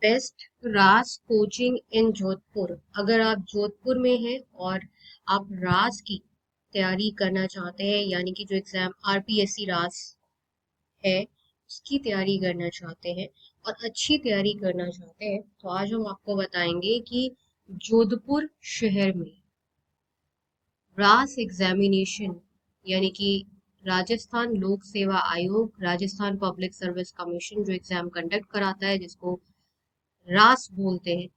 Best रास coaching इन जोधपुर। अगर आप जोधपुर में हैं और आप रास की तैयारी करना चाहते हैं, यानी कि जो एग्जाम आरपीएससी रास है उसकी तैयारी करना चाहते हैं और अच्छी तैयारी करना चाहते हैं, तो आज हम आपको बताएंगे कि जोधपुर शहर में रास एग्जामिनेशन, यानी कि राजस्थान लोक सेवा आयोग, राजस्थान पब्लिक सर्विस कमीशन जो एग्जाम कंडक्ट कराता है, जिसको रास बोलते हैं,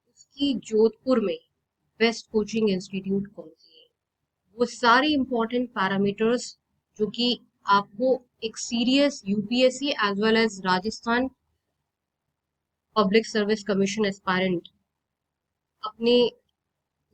उसकी जोधपुर में बेस्ट कोचिंग इंस्टीट्यूट कौन सी है। वो सारे इंपॉर्टेंट पैरामीटर्स जो कि आपको एक serious UPSC as well as Rajasthan public service commission aspirant अपने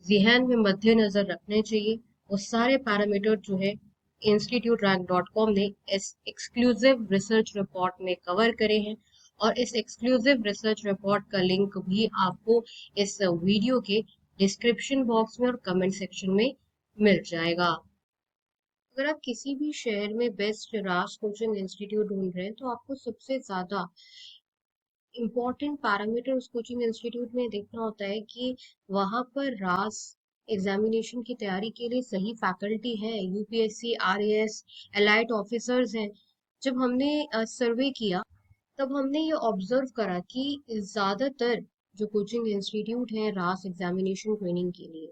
ज़हन में मद्देनजर रखने चाहिए। वो सारे पैरामीटर जो है इंस्टीट्यूट रैंक डॉट कॉम ने इस एक्सक्लूसिव रिसर्च रिपोर्ट में कवर करे हैं, और इस एक्सक्लूसिव रिसर्च रिपोर्ट का लिंक भी आपको इस वीडियो के डिस्क्रिप्शन बॉक्स में और कमेंट सेक्शन में मिल जाएगा। अगर आप किसी भी शहर में बेस्ट रास कोचिंग इंस्टीट्यूट ढूंढ रहे हैं, तो आपको सबसे ज्यादा इम्पोर्टेंट पैरामीटर उस कोचिंग इंस्टीट्यूट में देखना होता है कि वहां पर रास एग्जामिनेशन की तैयारी के लिए सही फैकल्टी है, यूपीएससी आरएएस एलाइट ऑफिसर्स हैं। जब हमने सर्वे किया, तब हमने ये ऑब्जर्व करा कि ज्यादातर जो कोचिंग इंस्टीट्यूट हैं रास एग्जामिनेशन ट्रेनिंग के लिए,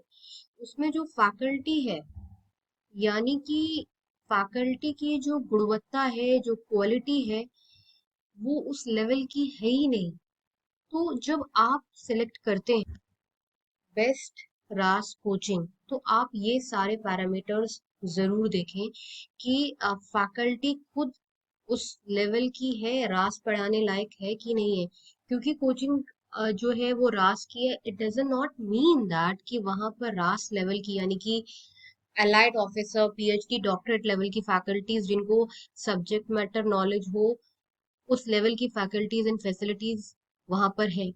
उसमें जो फैकल्टी है, यानी कि फैकल्टी की जो गुणवत्ता है, जो क्वालिटी है, वो उस लेवल की है ही नहीं। तो जब आप सिलेक्ट करते हैं बेस्ट रास कोचिंग, तो आप ये सारे पैरामीटर्स जरूर देखें कि फैकल्टी खुद उस लेवल की है, रास पढ़ाने लायक है कि नहीं है। क्योंकि कोचिंग जो है वो रास की है, it doesn't not mean that कि वहां पर रास लेवल की, यानी कि allied officer PhD doctorate level की फैकल्टीज जिनको सब्जेक्ट मैटर नॉलेज हो, उस लेवल की फैकल्टीज एंड फैसिलिटीज वहां पर है।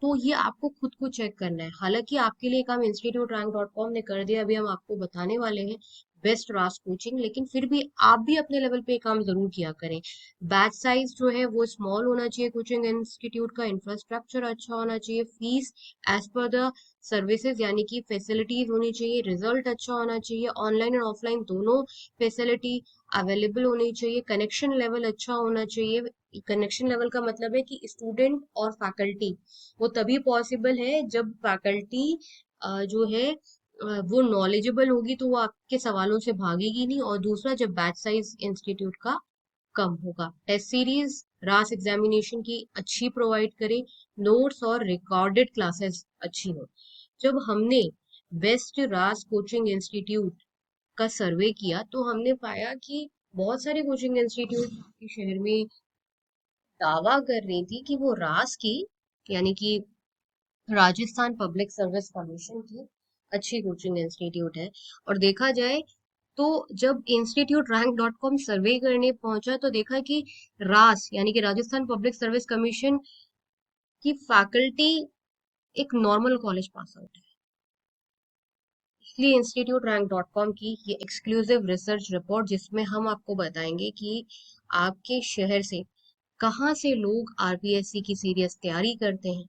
तो ये आपको खुद को चेक करना है। हालांकि आपके लिए काम इंस्टीट्यूट रैंक डॉट कॉम ने कर दिया, अभी हम आपको बताने वाले हैं बेस्ट रास कोचिंग, लेकिन फिर भी आप भी अपने लेवल पे काम जरूर किया करें। बैच साइज जो है वो स्मॉल होना चाहिए, कोचिंग इंस्टीट्यूट का इंफ्रास्ट्रक्चर अच्छा होना चाहिए, fees as per the services यानी कि फैसिलिटीज होनी चाहिए, रिजल्ट अच्छा होना चाहिए, ऑनलाइन और ऑफलाइन दोनों फैसिलिटी अवेलेबल होनी चाहिए, कनेक्शन लेवल अच्छा होना चाहिए। कनेक्शन लेवल का मतलब है कि स्टूडेंट और फैकल्टी वो तभी पॉसिबल है जब फैकल्टी जो है वो नॉलेजेबल होगी, तो वो आपके सवालों से भागेगी नहीं। और दूसरा, जब बैच साइज इंस्टीट्यूट का कम होगा। टेस्ट सीरीज रास एग्जामिनेशन की अच्छी प्रोवाइड करे, नोट्स और रिकॉर्डेड क्लासेस अच्छी हो। जब हमने बेस्ट रास कोचिंग इंस्टीट्यूट का सर्वे किया, तो हमने पाया कि बहुत सारे कोचिंग इंस्टीट्यूट शहर में दावा कर रही थी कि वो रास की, यानी कि राजस्थान पब्लिक सर्विस कमीशन की अच्छी कोचिंग इंस्टीट्यूट है। और देखा जाए तो जब इंस्टीट्यूट रैंक डॉट कॉम सर्वे करने पहुंचा, तो देखा कि रास यानी कि राजस्थान पब्लिक सर्विस कमीशन की फैकल्टी एक नॉर्मल कॉलेज पास आउट है। इसलिए इंस्टीट्यूट रैंक डॉट कॉम की ये एक्सक्लूसिव रिसर्च रिपोर्ट, जिसमें हम आपको बताएंगे कि आपके शहर से कहाँ से लोग आरपीएससी की सीरियस तैयारी करते हैं,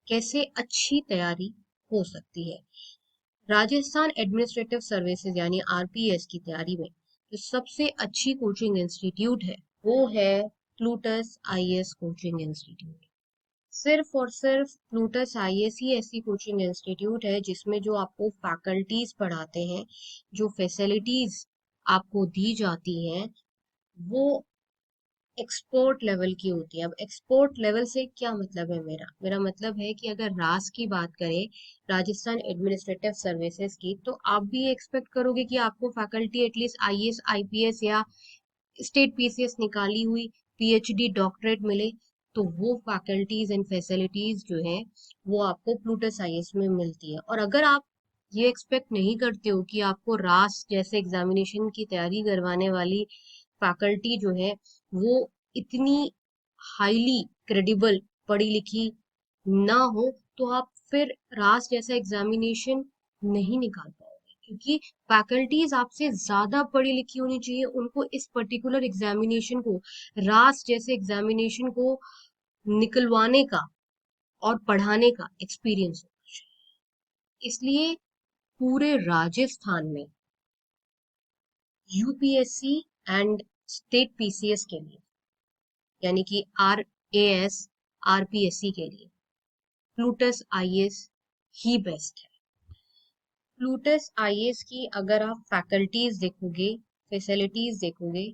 कैसे अच्छी तैयारी हो सकती है। राजस्थान एडमिनिस्ट्रेटिव सर्विसेज यानी आरपीएस की तैयारी में जो सबसे अच्छी कोचिंग इंस्टीट्यूट है, वो है प्लूटस आईएएस कोचिंग इंस्टीट्यूट। सिर्फ और सिर्फ प्लूटस आईएएस ही ऐसी कोचिंग इंस्टीट्यूट है जिसमें जो आपको फैकल्टीज पढ़ाते हैं, जो फैसिलिटीज आपको दी जाती हैं, वो एक्सपोर्ट लेवल की होती है। अब एक्सपोर्ट लेवल से क्या मतलब है, मेरा मेरा मतलब है कि अगर रास की बात करें, राजस्थान एडमिनिस्ट्रेटिव सर्विसेज की, तो आप भी एक्सपेक्ट करोगे कि आपको फैकल्टी एटलीस्ट आईएएस आईपीएस या स्टेट पीसीएस निकाली हुई पीएचडी डॉक्टरेट मिले। तो वो फैकल्टीज एंड फैसिलिटीज जो है वो आपको प्लूटस आईएएस में मिलती है। और अगर आप ये एक्सपेक्ट नहीं करते हो कि आपको रास जैसे एग्जामिनेशन की तैयारी करवाने वाली फैकल्टी जो है वो इतनी हाईली क्रेडिबल पढ़ी लिखी ना हो, तो आप फिर रास जैसा एग्जामिनेशन नहीं निकाल पाओगे। क्योंकि फैकल्टीज आपसे ज्यादा पढ़ी लिखी होनी चाहिए, उनको इस पर्टिकुलर एग्जामिनेशन को, रास जैसे एग्जामिनेशन को निकलवाने का और पढ़ाने का एक्सपीरियंस होना चाहिए। इसलिए पूरे राजस्थान में यूपीएससी एंड स्टेट पीसीएस के लिए, यानी कि आरएएस आरपीएससी के लिए प्लूटस आईएएस ही बेस्ट है। प्लूटस आईएएस की अगर आप फैकल्टीज देखोगे, फैसिलिटीज देखोगे,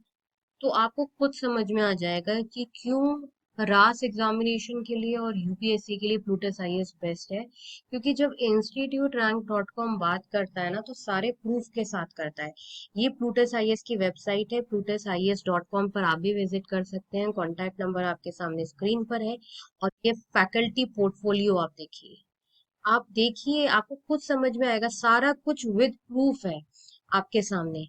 तो आपको खुद समझ में आ जाएगा कि क्यों रास एग्जामिनेशन के लिए और यूपीएससी के लिए प्लूटस आईएएस बेस्ट है। क्योंकि जब इंस्टीट्यूट रैंक डॉट कॉम बात करता है ना, तो सारे प्रूफ के साथ करता है। ये प्लूटस आईएएस की वेबसाइट है, प्लूटस आईएएस डॉट कॉम पर आप भी विजिट कर सकते हैं। कॉन्टैक्ट नंबर आपके सामने स्क्रीन पर है। और ये फैकल्टी पोर्टफोलियो आप देखिए, आप देखिए, आपको खुद समझ में आएगा, सारा कुछ विद प्रूफ है आपके सामने।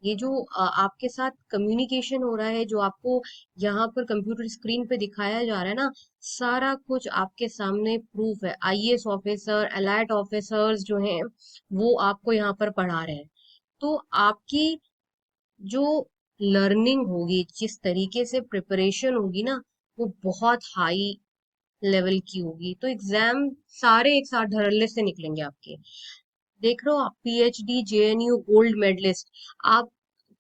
ये जो आपके साथ कम्युनिकेशन हो रहा है, जो आपको यहाँ पर कंप्यूटर स्क्रीन पे दिखाया जा रहा है ना, सारा कुछ आपके सामने प्रूफ है। आईएएस ऑफिसर, एलाइट ऑफिसर्स जो हैं, वो आपको यहाँ पर पढ़ा रहे हैं। तो आपकी जो लर्निंग होगी, जिस तरीके से प्रिपरेशन होगी ना, वो बहुत हाई लेवल की होगी। तो एग्जाम सारे एक साथ धड़ल्ले से निकलेंगे आपके। देख रहे हो आप, पीएचडी जेएनयू गोल्ड मेडलिस्ट, आप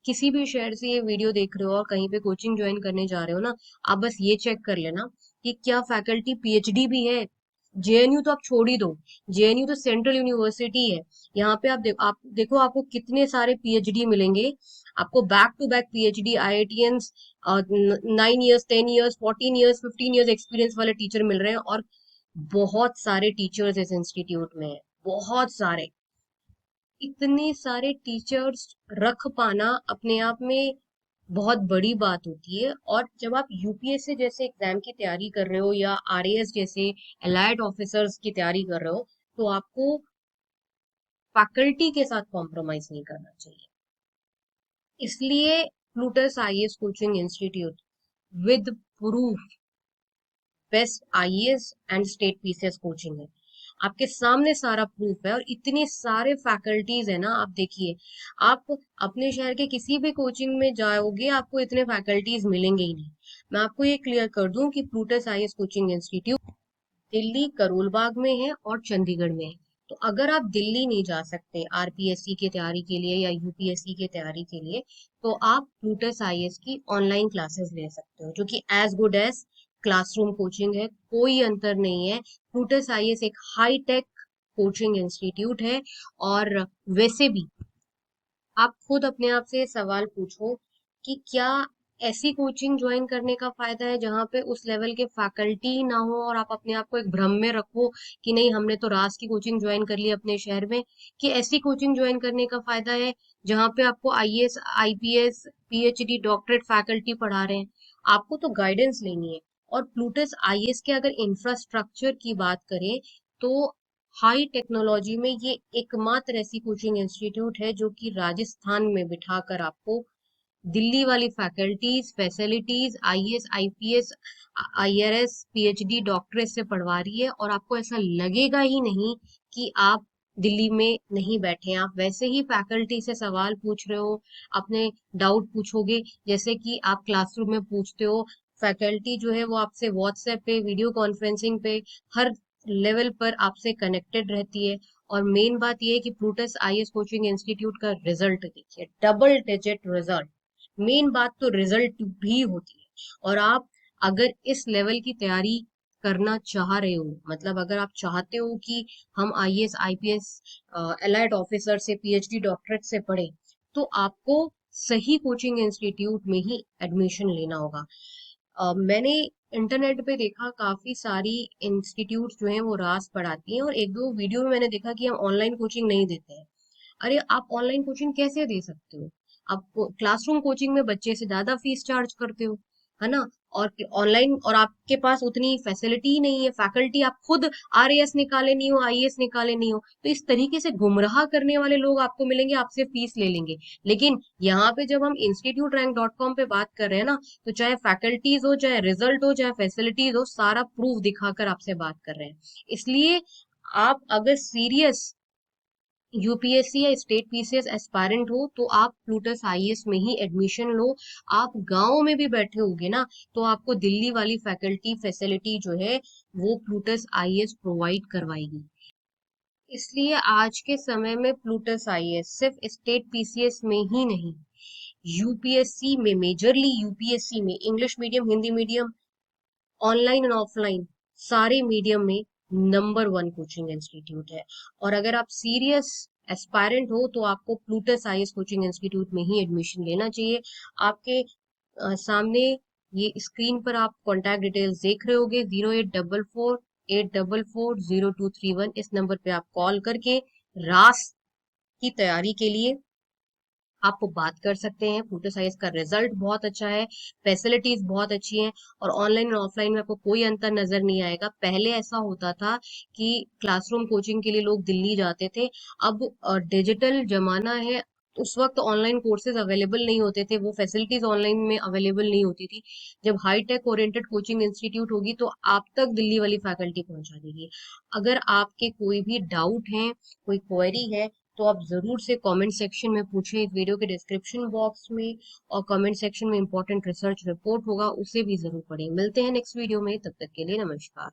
किसी भी शहर से ये वीडियो देख रहे हो और कहीं पे कोचिंग ज्वाइन करने जा रहे हो ना, आप बस ये चेक कर लेना कि क्या फैकल्टी पीएचडी भी है। जेएनयू तो आप छोड़ ही दो, जेएनयू तो सेंट्रल यूनिवर्सिटी है। यहाँ पे आप देखो आपको कितने सारे पीएचडी मिलेंगे। आपको back to back PhD IITians 9 years, 10 years, 14 years, 15 years experience वाले टीचर मिल रहे हैं। और बहुत सारे टीचर्स इस इंस्टीट्यूट में है, बहुत सारे। इतने सारे टीचर्स रख पाना अपने आप में बहुत बड़ी बात होती है। और जब आप यूपीएससी जैसे एग्जाम की तैयारी कर रहे हो या आरएएस जैसे एलाइड ऑफिसर्स की तैयारी कर रहे हो, तो आपको फैकल्टी के साथ कॉम्प्रोमाइज नहीं करना चाहिए। इसलिए Plutus IAS coaching institute with proof best IAS and state PCS coaching है। आपके सामने सारा प्रूफ है और इतने सारे फैकल्टीज है ना। आप देखिए, आप अपने शहर के किसी भी कोचिंग में जाओगे, आपको इतने फैकल्टीज मिलेंगे ही नहीं। मैं आपको ये क्लियर कर दूं कि Plutus IAS coaching institute Delhi Karol Bagh में है और चंडीगढ़ में है। तो अगर आप दिल्ली नहीं जा सकते आरपीएससी की तैयारी के लिए या यूपीएससी की तैयारी के लिए, तो आप प्लूटस आईएएस की ऑनलाइन क्लासेस ले सकते हो, जो कि as good as classroom coaching है। कोई अंतर नहीं है। प्लूटस आईएएस एक हाई टेक कोचिंग इंस्टीट्यूट है। और वैसे भी आप खुद अपने आप से सवाल पूछो कि क्या ऐसी कोचिंग ज्वाइन करने का फायदा है जहां पे उस लेवल के फैकल्टी ना हो, और आप अपने आप को एक भ्रम में रखो कि नहीं, हमने तो रास की कोचिंग ज्वाइन कर ली अपने शहर में। कि ऐसी कोचिंग ज्वाइन करने का फायदा है जहां पे आपको IAS, IPS, PhD, doctorate faculty पढ़ा रहे हैं। आपको तो गाइडेंस लेनी है। और प्लूटस आईएएस के अगर इंफ्रास्ट्रक्चर की बात करें, तो हाई टेक्नोलॉजी में ये एकमात्र ऐसी कोचिंग इंस्टीट्यूट है जो कि राजस्थान में बिठाकर आपको दिल्ली वाली faculties, facilities, IAS, IPS, IRS, PhD, doctorate से पढ़वा रही है। और आपको ऐसा लगेगा ही नहीं कि आप दिल्ली में नहीं बैठे हैं। आप वैसे ही फैकल्टी से सवाल पूछ रहे हो, अपने डाउट पूछोगे जैसे कि आप क्लासरूम में पूछते हो। फैकल्टी जो है वो आपसे व्हाट्सएप पे, वीडियो कॉन्फ्रेंसिंग पे, हर लेवल पर आपसे कनेक्टेड रहती है। और मेन बात यह है कि प्लूटस आईएएस कोचिंग इंस्टीट्यूट का रिजल्ट देखिए, डबल डिजिट रिजल्ट। मेन बात तो रिजल्ट भी होती है। और आप अगर इस लेवल की तैयारी करना चाह रहे हो, मतलब अगर आप चाहते हो कि हम आईएएस, आईपीएस, एलाइड ऑफिसर से, पीएचडी, डॉक्टरेट से पढ़े, तो आपको सही कोचिंग इंस्टीट्यूट में ही एडमिशन लेना होगा। मैंने इंटरनेट पे देखा, काफी सारी इंस्टीट्यूट जो हैं वो रास पढ़ाती हैं, और एक दो वीडियो में मैंने देखा कि हम ऑनलाइन कोचिंग नहीं देते हैं। अरे, आप ऑनलाइन कोचिंग कैसे दे सकते हो? आप क्लासरूम कोचिंग में बच्चे से ज्यादा फीस चार्ज करते हो, है ना? और ऑनलाइन, और आपके पास उतनी फैसिलिटी ही नहीं है, फैकल्टी आप खुद आरएएस निकाले नहीं हो, आईएएस निकाले नहीं हो। तो इस तरीके से गुमराह करने वाले लोग आपको मिलेंगे, आपसे फीस ले लेंगे। लेकिन यहाँ पे जब हम इंस्टीट्यूट रैंक डॉट कॉम पे बात कर रहे हैं ना, तो चाहे फैकल्टीज हो, चाहे रिजल्ट हो, चाहे फैसिलिटीज हो, सारा प्रूफ दिखाकर आपसे बात कर रहे हैं। इसलिए आप अगर सीरियस यूपीएससी या स्टेट पीसीएस एस्पायरेंट हो तो आप प्लूटस आईएएस में ही एडमिशन लो। आप गांव में भी बैठे होगे ना, तो आपको दिल्ली वाली फैकल्टी फैसिलिटी जो है वो प्लूटस आईएएस प्रोवाइड करवाएगी। इसलिए आज के समय में प्लूटस आईएएस सिर्फ स्टेट पीसीएस में ही नहीं, यूपीएससी में, मेजरली यूपीएससी में, English medium, Hindi medium, online and offline, सारे मीडियम में नंबर वन कोचिंग इंस्टीट्यूट है। और अगर आप सीरियस एस्पायरेंट हो तो आपको प्लूटस आईएएस कोचिंग इंस्टीट्यूट में ही एडमिशन लेना चाहिए। आपके सामने ये स्क्रीन पर आप कॉन्टैक्ट डिटेल्स देख रहे होगे, 0844 844 0231। इस नंबर पे आप कॉल करके रास की तैयारी के लिए आप बात कर सकते हैं। प्लूटोसाइज का रिजल्ट बहुत अच्छा है, फैसिलिटीज बहुत अच्छी हैं, और ऑनलाइन और ऑफलाइन में आपको कोई अंतर नजर नहीं आएगा। पहले ऐसा होता था कि क्लासरूम कोचिंग के लिए लोग दिल्ली जाते थे, अब डिजिटल जमाना है। उस वक्त ऑनलाइन कोर्सेज अवेलेबल नहीं होते थे, वो फैसिलिटीज ऑनलाइन में अवेलेबल नहीं होती थी। जब हाईटेक ओरिएंटेड कोचिंग इंस्टीट्यूट होगी तो आप तक दिल्ली वाली फैकल्टी पहुंचा देगी। अगर आपके कोई भी डाउट है, कोई क्वेरी है, तो आप जरूर से कमेंट सेक्शन में पूछें। इस वीडियो के डिस्क्रिप्शन बॉक्स में और कमेंट सेक्शन में इंपॉर्टेंट रिसर्च रिपोर्ट होगा, उसे भी जरूर पढ़ें। मिलते हैं नेक्स्ट वीडियो में, तब तक के लिए नमस्कार।